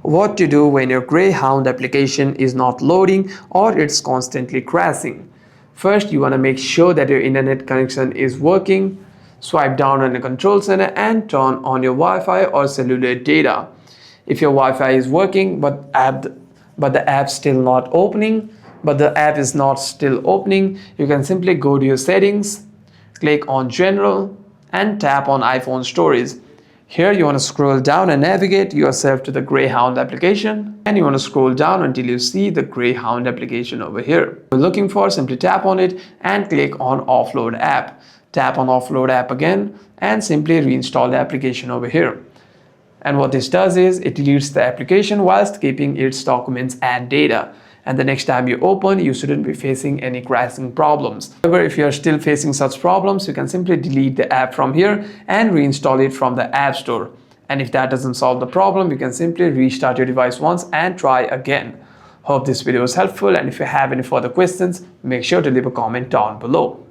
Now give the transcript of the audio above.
What to do when your Greyhound application is not loading or it's constantly crashing. First, you want to make sure that your internet connection is working. Swipe down on the control center and turn on your Wi-Fi or cellular data. If your Wi-Fi is working but the app is not still opening, you can simply go to your settings, click on General and tap on iPhone Storage. Here you want to scroll down and navigate yourself to the Greyhound application, and you want to scroll down until you see the Greyhound application over here. You're looking for, simply tap on it and click on Offload App. Tap on Offload App again and simply reinstall the application over here. And what this does is it deletes the application whilst keeping its documents and data. And the next time you open, you shouldn't be facing any crashing problems. However, if you are still facing such problems, you can simply delete the app from here and reinstall it from the App Store. And if that doesn't solve the problem, you can simply restart your device once and try again. Hope this video was helpful, and if you have any further questions, make sure to leave a comment down below.